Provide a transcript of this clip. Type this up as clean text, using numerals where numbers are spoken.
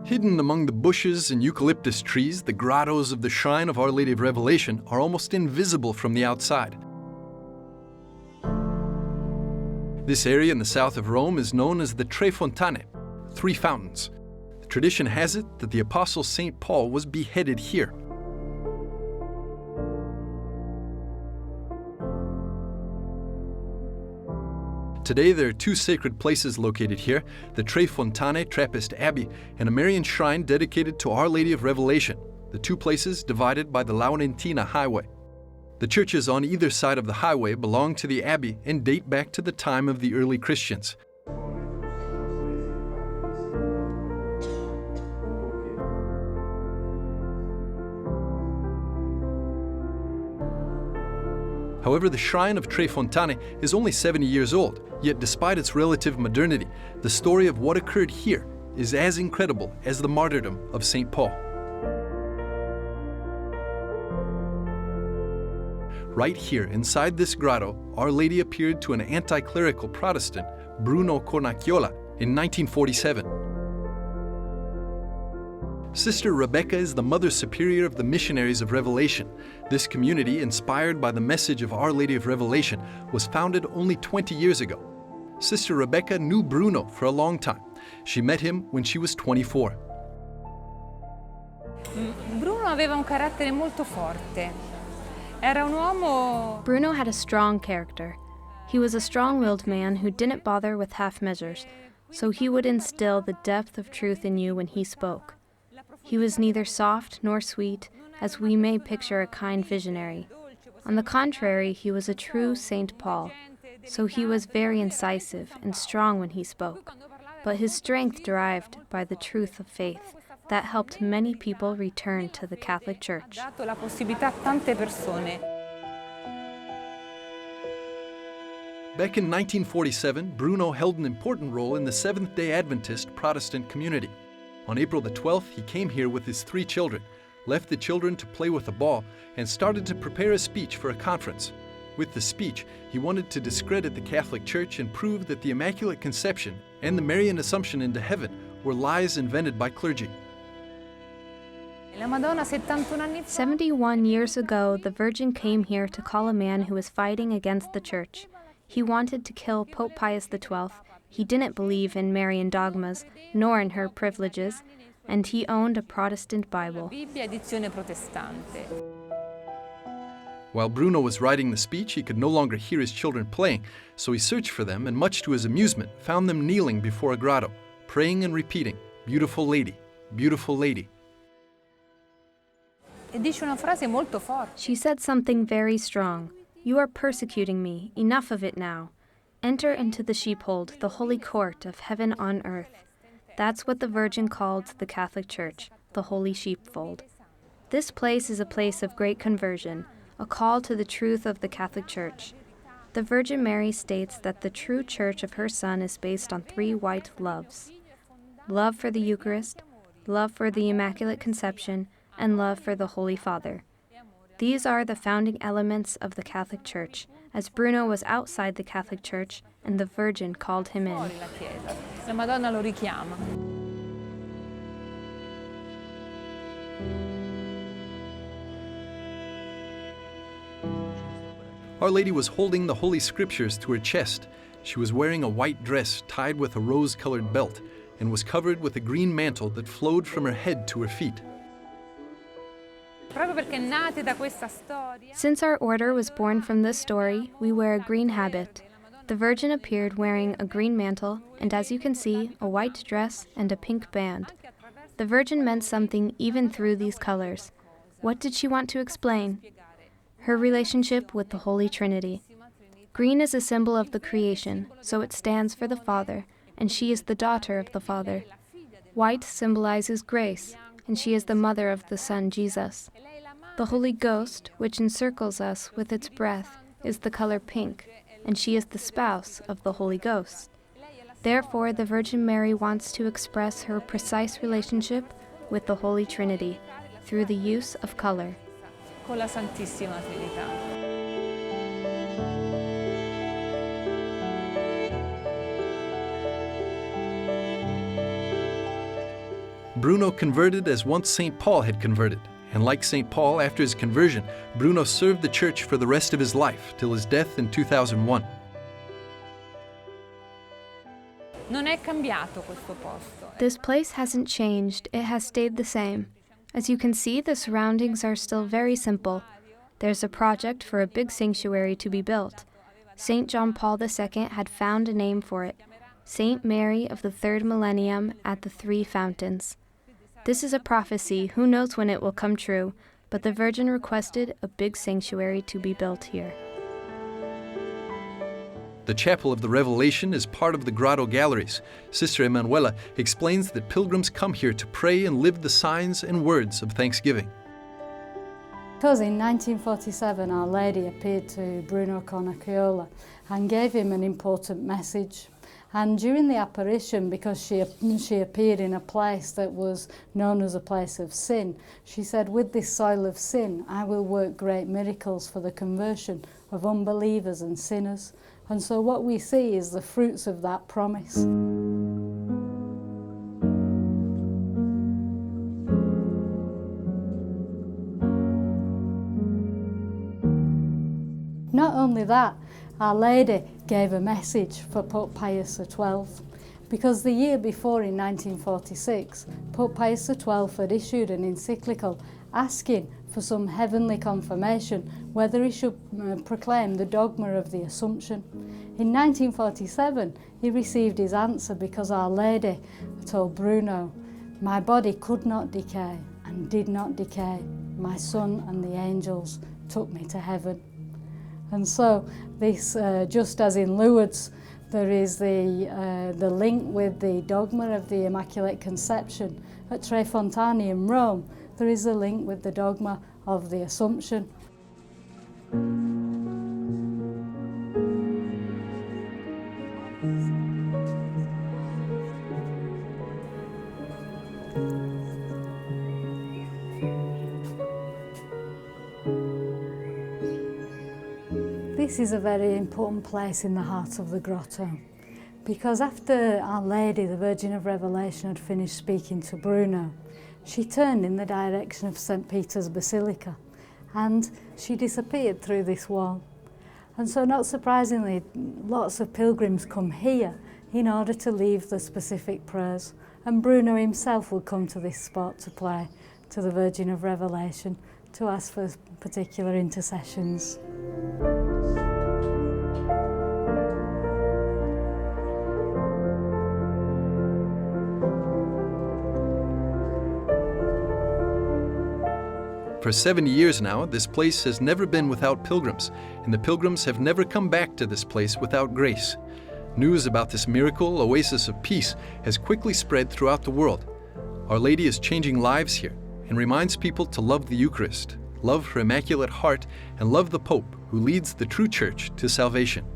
Hidden among the bushes and eucalyptus trees, the grottos of the shrine of Our Lady of Revelation are almost invisible from the outside. This area in the south of Rome is known as the Tre Fontane, 3 fountains. The tradition has it that the apostle St. Paul was beheaded here. Today there are 2 sacred places located here, the Tre Fontane Trappist Abbey and a Marian shrine dedicated to Our Lady of Revelation, the 2 places divided by the Laurentina Highway. The churches on either side of the highway belong to the abbey and date back to the time of the early Christians. However, the shrine of Tre Fontane is only 70 years old, yet despite its relative modernity, the story of what occurred here is as incredible as the martyrdom of St. Paul. Right here, inside this grotto, Our Lady appeared to an anticlerical Protestant, Bruno Cornacchiola, in 1947. Sister Rebecca is the Mother Superior of the Missionaries of Revelation. This community, inspired by the message of Our Lady of Revelation, was founded only 20 years ago. Sister Rebecca knew Bruno for a long time. She met him when she was 24. Bruno aveva un carattere molto forte. Era un uomo. Bruno had a strong character. He was a strong-willed man who didn't bother with half measures, so he would instill the depth of truth in you when he spoke. He was neither soft nor sweet, as we may picture a kind visionary. On the contrary, he was a true Saint Paul, so he was very incisive and strong when he spoke, but his strength derived by the truth of faith that helped many people return to the Catholic Church. Back in 1947, Bruno held an important role in the Seventh-day Adventist Protestant community. On April the 12th, he came here with his 3 children, left the children to play with a ball, and started to prepare a speech for a conference. With the speech, he wanted to discredit the Catholic Church and prove that the Immaculate Conception and the Marian Assumption into heaven were lies invented by clergy. 71 years ago, the Virgin came here to call a man who was fighting against the Church. He wanted to kill Pope Pius XII. He didn't believe in Marian dogmas, nor in her privileges, and he owned a Protestant Bible. While Bruno was writing the speech, he could no longer hear his children playing, so he searched for them and, much to his amusement, found them kneeling before a grotto, praying and repeating, "Beautiful lady, beautiful lady." She said something very strong. "You are persecuting me. Enough of it now. Enter into the sheepfold, the holy court of heaven on earth." That's what the Virgin called the Catholic Church, the holy sheepfold. This place is a place of great conversion, a call to the truth of the Catholic Church. The Virgin Mary states that the true church of her Son is based on 3 white loves: love for the Eucharist, love for the Immaculate Conception, and love for the Holy Father. These are the founding elements of the Catholic Church, as Bruno was outside the Catholic Church and the Virgin called him in. La Madonna lo richiama. Our Lady was holding the Holy Scriptures to her chest. She was wearing a white dress tied with a rose-colored belt and was covered with a green mantle that flowed from her head to her feet. Since our order was born from this story, we wear a green habit. The Virgin appeared wearing a green mantle and, as you can see, a white dress and a pink band. The Virgin meant something even through these colors. What did she want to explain? Her relationship with the Holy Trinity. Green is a symbol of the creation, so it stands for the Father, and she is the daughter of the Father. White symbolizes grace, and she is the mother of the Son, Jesus. The Holy Ghost, which encircles us with its breath, is the color pink, and she is the spouse of the Holy Ghost. Therefore, the Virgin Mary wants to express her precise relationship with the Holy Trinity through the use of color. Con la Santissima Trinità. Bruno converted as once St. Paul had converted, and like St. Paul, after his conversion, Bruno served the church for the rest of his life till his death in 2001. Non è cambiato questo posto. This place hasn't changed, it has stayed the same. As you can see, the surroundings are still very simple. There's a project for a big sanctuary to be built. St. John Paul II had found a name for it, Saint Mary of the Third Millennium at the Three Fountains. This is a prophecy, who knows when it will come true, but the Virgin requested a big sanctuary to be built here. The Chapel of the Revelation is part of the grotto galleries. Sister Emanuela explains that pilgrims come here to pray and live the signs and words of thanksgiving. Because in 1947 Our Lady appeared to Bruno Cornacchiola and gave him an important message. And during the apparition, because she appeared in a place that was known as a place of sin, she said, with this soil of sin, I will work great miracles for the conversion of unbelievers and sinners. And so what we see is the fruits of that promise. Not only that, Our Lady gave a message for Pope Pius XII, because the year before, in 1946, Pope Pius XII had issued an encyclical asking for some heavenly confirmation whether he should proclaim the dogma of the Assumption. In 1947, he received his answer because Our Lady told Bruno, my body could not decay and did not decay. My Son and the angels took me to heaven. And so this, just as in Lourdes, there is the link with the dogma of the Immaculate Conception. At Tre Fontane in Rome, there is a link with the dogma of the Assumption. This is a very important place in the heart of the grotto, because after Our Lady, the Virgin of Revelation, had finished speaking to Bruno, she turned in the direction of St. Peter's Basilica and she disappeared through this wall. And so, not surprisingly, lots of pilgrims come here in order to leave the specific prayers, and Bruno himself would come to this spot to pray to the Virgin of Revelation to ask for particular intercessions. For 70 years now, this place has never been without pilgrims, and the pilgrims have never come back to this place without grace. News about this miracle oasis of peace has quickly spread throughout the world. Our Lady is changing lives here and reminds people to love the Eucharist, love her Immaculate Heart, and love the Pope, who leads the true Church to salvation.